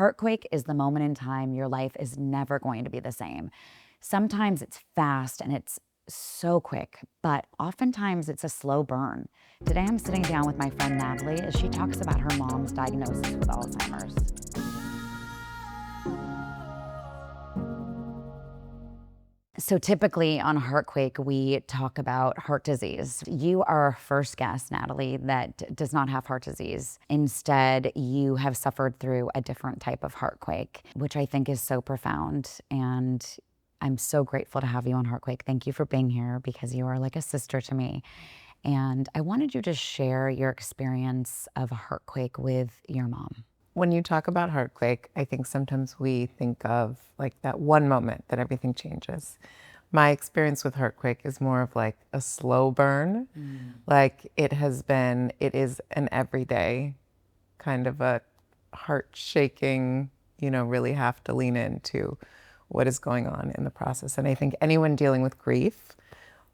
heartquake is the moment in time your life is never going to be the same. Sometimes it's fast and it's so quick, but oftentimes it's a slow burn. Today I'm sitting down with my friend Natalie as she talks about her mom's diagnosis with Alzheimer's. So typically on Heartquake, we talk about heart disease. You are our first guest, Natalie, that does not have heart disease. Instead, you have suffered through a different type of heartquake, which I think is so profound. And I'm so grateful to have you on Heartquake. Thank you for being here because you are like a sister to me. And I wanted you to share your experience of a heartquake with your mom. When you talk about Heartquake, I think sometimes we think of like that one moment that everything changes. My experience with Heartquake is more of like a slow burn. Like it is an everyday kind of a heart shaking, really have to lean into what is going on in the process. And I think anyone dealing with grief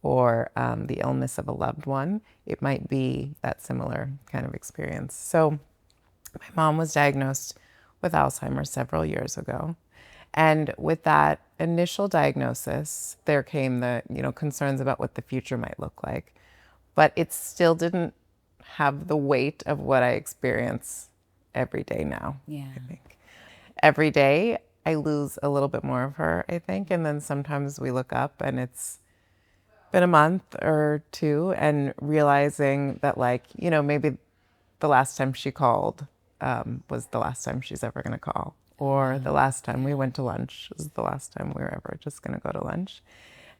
or the illness of a loved one, it might be that similar kind of experience. So my mom was diagnosed with Alzheimer's several years ago. And with that initial diagnosis, there came the, concerns about what the future might look like. But it still didn't have the weight of what I experience every day now, I think. Every day, I lose a little bit more of her, I think. And then sometimes we look up and it's been a month or two and realizing that maybe the last time she called was the last time she's ever going to call. Or the last time we went to lunch was the last time we were ever just going to go to lunch.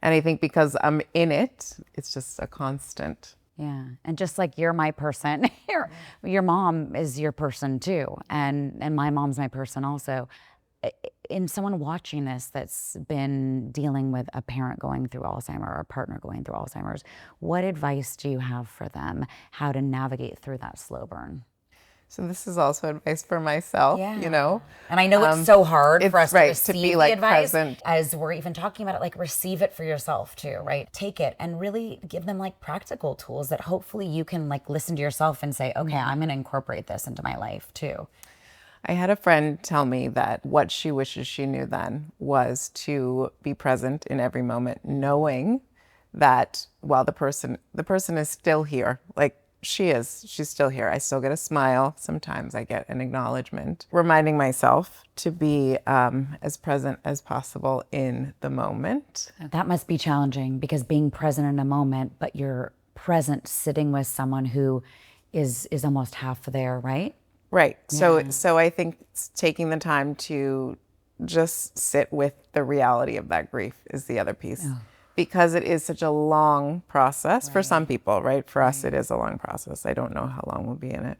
And I think because I'm in it, it's just a constant. Yeah. And just like you're my person, your mom is your person too. And my mom's my person also. In someone watching this that's been dealing with a parent going through Alzheimer's or a partner going through Alzheimer's, what advice do you have for them how to navigate through that slow burn? So this is also advice for myself, And I know it's so hard for us to receive to be the advice. Present. As we're even talking about it, like receive it for yourself too, right? Take it and really give them like practical tools that hopefully you can like listen to yourself and say, okay, I'm going to incorporate this into my life too. I had a friend tell me that what she wishes she knew then was to be present in every moment, knowing that while the person is still here, like she's still here. I still get a smile. Sometimes I get an acknowledgement. Reminding myself to be as present as possible in the moment. That must be challenging because being present in a moment, but you're present sitting with someone who is almost half there, right? Right. So I think taking the time to just sit with the reality of that grief is the other piece. Because it is such a long process for some people, right? For us, it is a long process. I don't know how long we'll be in it.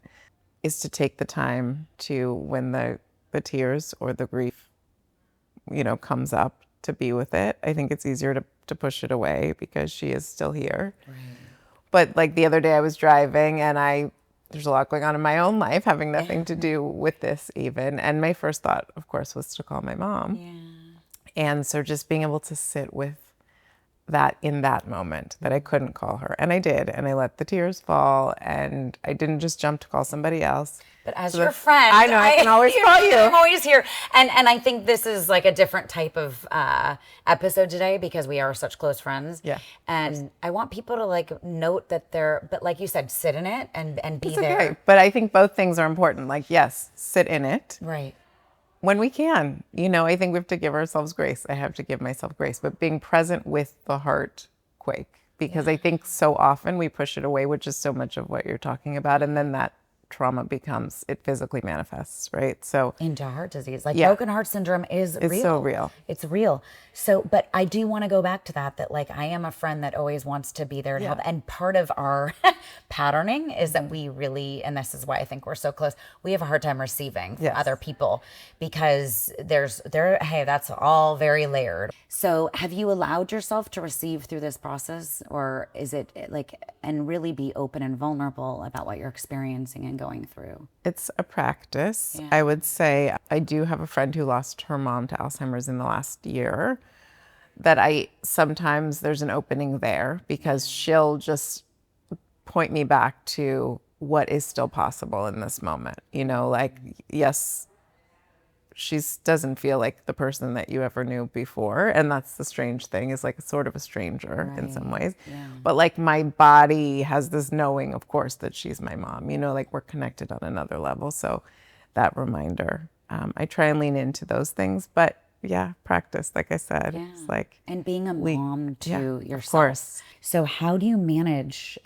Is to take the time to, when the tears or the grief, comes up, to be with it. I think it's easier to push it away because she is still here. Right. But like the other day I was driving and there's a lot going on in my own life, having nothing to do with this even. And my first thought, of course, was to call my mom. Yeah. And so just being able to sit with that in that moment, that I couldn't call her. And I did. And I let the tears fall. And I didn't just jump to call somebody else. But as your friend, I know I can always call you. I'm always here. And I think this is like a different type of episode today because we are such close friends. Yeah. And I want people to like note that but like you said, sit in it and be there. Okay. But I think both things are important. Like, yes, sit in it. Right. When we can, I think we have to give ourselves grace. I have to give myself grace, but being present with the heartquake, because I think so often we push it away, which is so much of what you're talking about. And then that trauma it physically manifests, right? So into heart disease, like broken heart syndrome is real. It's so real. It's real. So, but I do want to go back to that like I am a friend that always wants to be there to help. And part of our patterning is that we really, and this is why I think we're so close, we have a hard time receiving from other people because hey, that's all very layered. So have you allowed yourself to receive through this process, or is it like, and really be open and vulnerable about what you're experiencing and going through? It's a practice. I would say I do have a friend who lost her mom to Alzheimer's in the last year, that sometimes there's an opening there because she'll just point me back to what is still possible in this moment. Like, yes, she doesn't feel like the person that you ever knew before. And that's the strange thing, is like sort of a stranger in some ways. Yeah. But like my body has this knowing, of course, that she's my mom, you know, like we're connected on another level. So that reminder, I try and lean into those things, but yeah, practice, like I said, it's like. And being a mom to yourself. Of course. So how do you manage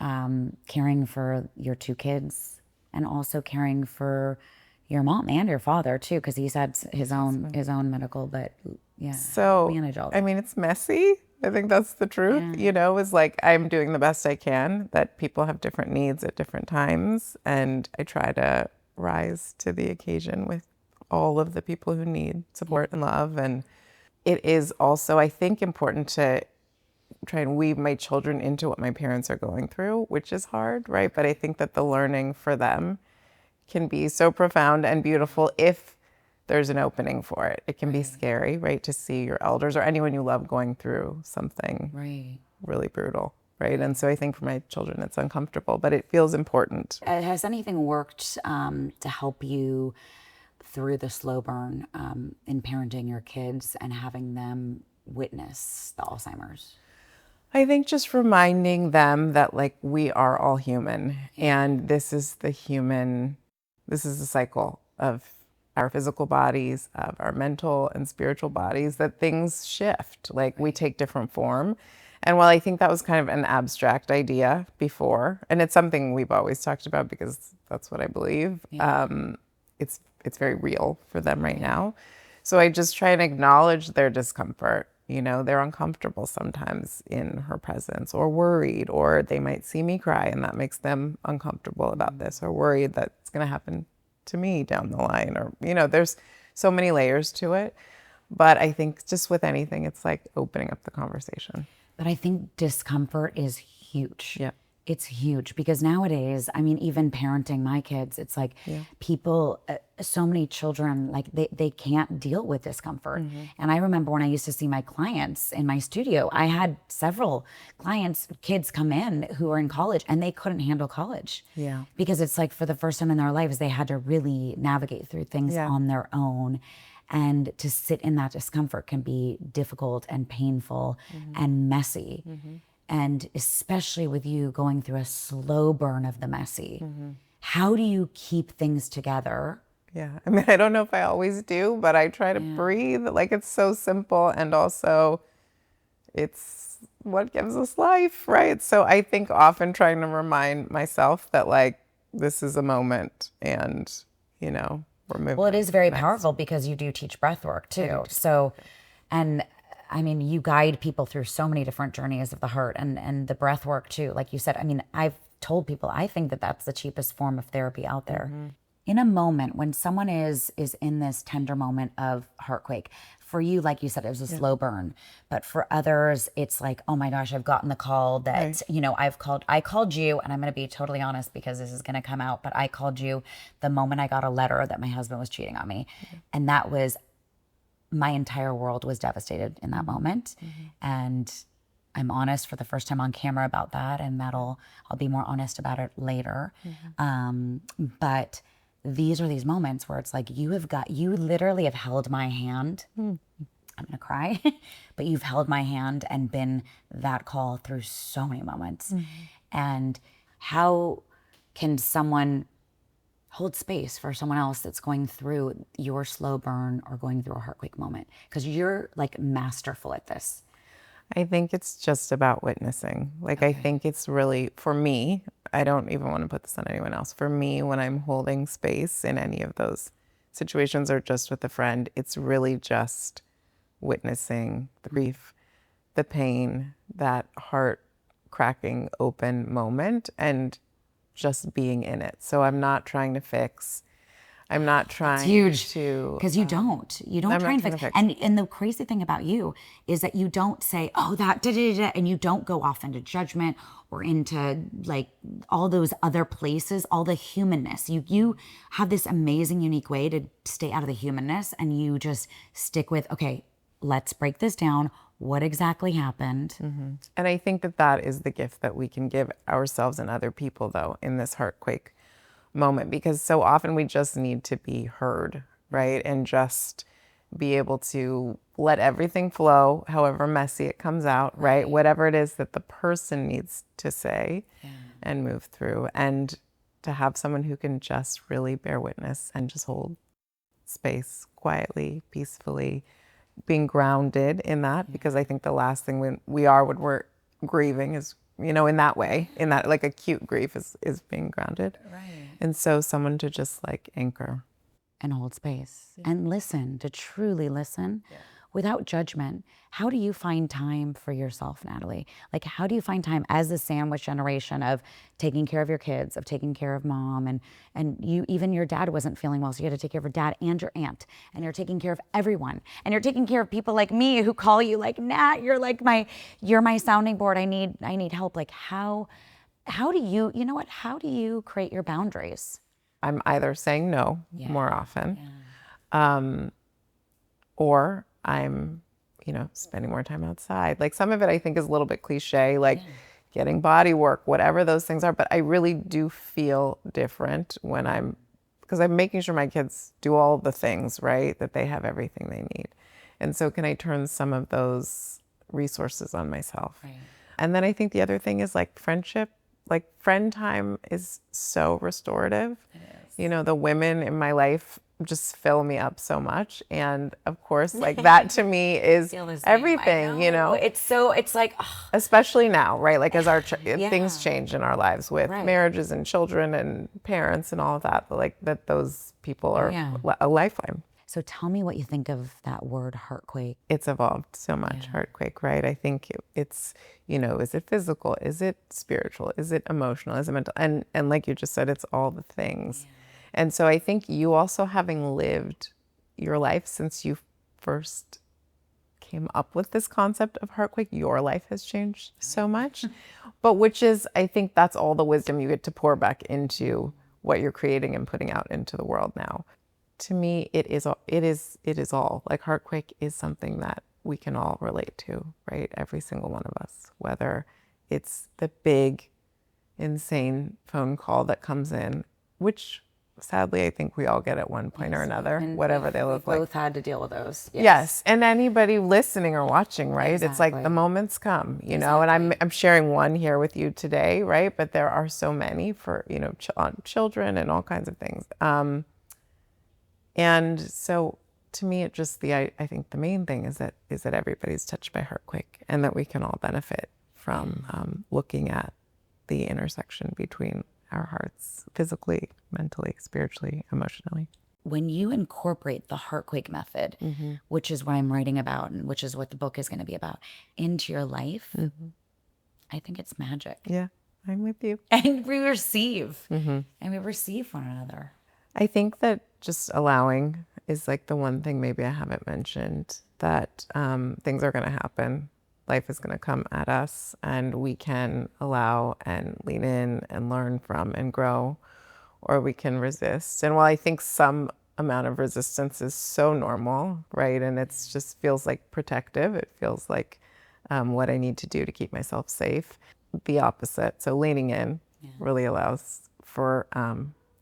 caring for your two kids and also caring for your mom and your father too? Because he's had his own medical, but yeah. So, manage all that. I mean, it's messy. I think that's the truth, you know, is like I'm doing the best I can, that people have different needs at different times. And I try to rise to the occasion with all of the people who need support and love. And it is also, I think, important to try and weave my children into what my parents are going through, which is hard, right? But I think that the learning for them can be so profound and beautiful if there's an opening for it. It can be scary, right, to see your elders or anyone you love going through something really brutal, right? And so I think for my children, it's uncomfortable, but it feels important. Has anything worked to help you through the slow burn in parenting your kids and having them witness the Alzheimer's? I think just reminding them that like we are all human, and this is the cycle of our physical bodies, of our mental and spiritual bodies, that things shift, like we take different form. And while I think that was kind of an abstract idea before, and it's something we've always talked about because that's what I believe, it's very real for them right now. So I just try and acknowledge their discomfort. You know, they're uncomfortable sometimes in her presence, or worried, or they might see me cry and that makes them uncomfortable about this, or worried that it's going to happen to me down the line, or, you know, there's so many layers to it. But I think just with anything, it's like opening up the conversation. But I think discomfort is huge. Yeah. It's huge because nowadays, I mean, even parenting my kids, it's like people, so many children, like they can't deal with discomfort. And I remember when I used to see my clients in my studio, I had several clients, kids come in who are in college and they couldn't handle college. Yeah. Because it's like for the first time in their lives, they had to really navigate through things on their own. And to sit in that discomfort can be difficult and painful and messy. And especially with you going through a slow burn of the messy, how do you keep things together? Yeah, I mean, I don't know if I always do, but I try to breathe. Like, it's so simple, and also it's what gives us life, right? So I think often trying to remind myself that, like, this is a moment and, you know, we're moving. Well, it is very powerful because you do teach breath work too. So, and I mean, you guide people through so many different journeys of the heart and the breath work too. Like you said, I mean, I've told people, I think that that's the cheapest form of therapy out there. In a moment when someone is in this tender moment of heartquake, for you, like you said, it was a slow burn. But for others, it's like, oh my gosh, I've gotten the call that, you know, I called you, and I'm going to be totally honest because this is going to come out, but I called you the moment I got a letter that my husband was cheating on me. And that was, my entire world was devastated in that moment. And I'm honest for the first time on camera about that. And I'll be more honest about it later. But these are these moments where it's like, you literally have held my hand. I'm gonna cry, but you've held my hand and been that call through so many moments. And how can someone hold space for someone else that's going through your slow burn or going through a heartquake moment? Because you're like masterful at this. I think it's just about witnessing. Like, I think it's really, for me, I don't even want to put this on anyone else. For me, when I'm holding space in any of those situations or just with a friend, it's really just witnessing the grief, the pain, that heart cracking open moment, and just being in it. So I'm not trying to fix. I'm not trying It's huge to, because you don't try and fix. And the crazy thing about you is that you don't say, oh, that and you don't go off into judgment or into like all those other places, all the humanness. You have this amazing, unique way to stay out of the humanness, and you just stick with, okay, let's break this down. What exactly happened? And I think that is the gift that we can give ourselves and other people, though, in this heartquake moment, because so often we just need to be heard, right? And just be able to let everything flow, however messy it comes out, right? Whatever it is that the person needs to say and move through. And to have someone who can just really bear witness and just hold space quietly, peacefully, being grounded in that, because I think the last thing when we're grieving is, you know, in that way, in that like acute grief is being grounded. Right. And so someone to just like anchor. And hold space and listen, to truly listen without judgment. How do you find time for yourself, Natalie? Like, how do you find time as the sandwich generation of taking care of your kids, of taking care of mom, and you, even your dad wasn't feeling well, so you had to take care of your dad and your aunt, and you're taking care of everyone, and you're taking care of people like me who call you like, Nat, you're my sounding board. I need help. Like, how do you, you know what? How do you create your boundaries? I'm either saying no more often, or I'm, you know, spending more time outside. Like some of it I think is a little bit cliche, like getting body work, whatever those things are. But I really do feel different when because I'm making sure my kids do all the things, right? That they have everything they need. And so can I turn some of those resources on myself? Right. And then I think the other thing is like friendship. Like friend time is so restorative. It is. You know, the women in my life just fill me up so much. And of course, like that to me is everything, you know. It's like, oh. Especially now, right? Like as our things change in our lives with marriages and children and parents and all of that, like that those people are a lifeline. So tell me what you think of that word, heartquake. It's evolved so much, heartquake, right? I think it's, you know, is it physical? Is it spiritual? Is it emotional? Is it mental? And like you just said, it's all the things. Yeah. And so I think you also, having lived your life since you first came up with this concept of heartquake, your life has changed so much. But which is, I think that's all the wisdom you get to pour back into what you're creating and putting out into the world now. To me, it is all like heartquake is something that we can all relate to, right? Every single one of us, whether it's the big, insane phone call that comes in, which sadly I think we all get at one point or another, and whatever they look like. Both had to deal with those. Yes, and anybody listening or watching, right? Exactly. It's like the moments come, you know, and I'm sharing one here with you today, right? But there are so many for, you know, children and all kinds of things. And so to me, it just I think the main thing is that everybody's touched by heartquake, and that we can all benefit from looking at the intersection between our hearts, physically, mentally, spiritually, emotionally. When you incorporate the heartquake method, which is what I'm writing about and which is what the book is going to be about, into your life, I think it's magic. Yeah, I'm with you. And we receive, and we receive one another. I think that just allowing is like the one thing maybe I haven't mentioned, that things are going to happen. Life is going to come at us, and we can allow and lean in and learn from and grow, or we can resist. And while I think some amount of resistance is so normal, right? And it's just feels like protective. It feels like what I need to do to keep myself safe. The opposite. So leaning in really allows for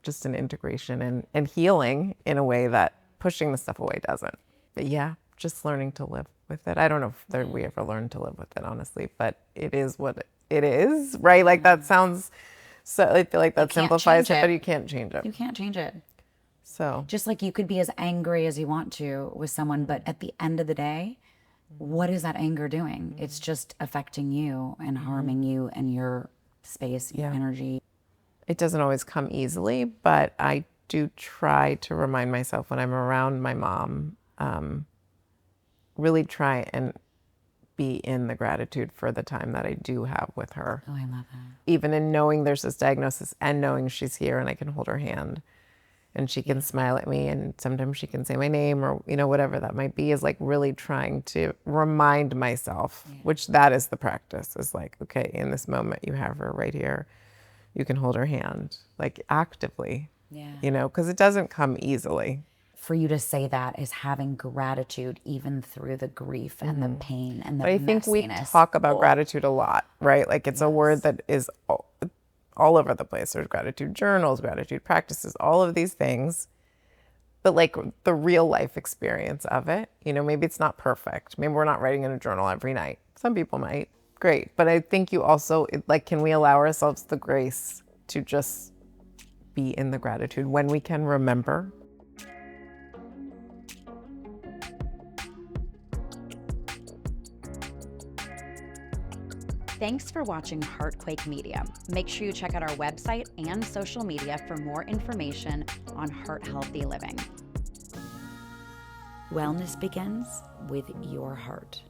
just an integration and healing in a way that pushing the stuff away doesn't. But yeah, just learning to live with it. I don't know if we ever learn to live with it, honestly, but it is what it is, right? Like that sounds, so I feel like that simplifies it, but you can't change it. You can't change it. So just like you could be as angry as you want to with someone, but at the end of the day, what is that anger doing? It's just affecting you and harming you and your space, your energy. It doesn't always come easily, but I do try to remind myself when I'm around my mom, really try and be in the gratitude for the time that I do have with her. Oh, I love that. Even in knowing there's this diagnosis and knowing she's here and I can hold her hand and she can smile at me and sometimes she can say my name or, you know, whatever that might be, is like really trying to remind myself, which that is the practice, is like, okay, in this moment you have her right here. You can hold her hand, like actively, you know, because it doesn't come easily. For you to say that is having gratitude even through the grief and the pain and the messiness. I think we talk about gratitude a lot, right? Like it's a word that is all over the place. There's gratitude journals, gratitude practices, all of these things. but like the real life experience of it. You know, maybe it's not perfect. Maybe we're not writing in a journal every night. Some people might. Great. But I think you also, like, can we allow ourselves the grace to just be in the gratitude when we can remember? Thanks for watching Heartquake Media. Make sure you check out our website and social media for more information on heart healthy living. Wellness begins with your heart.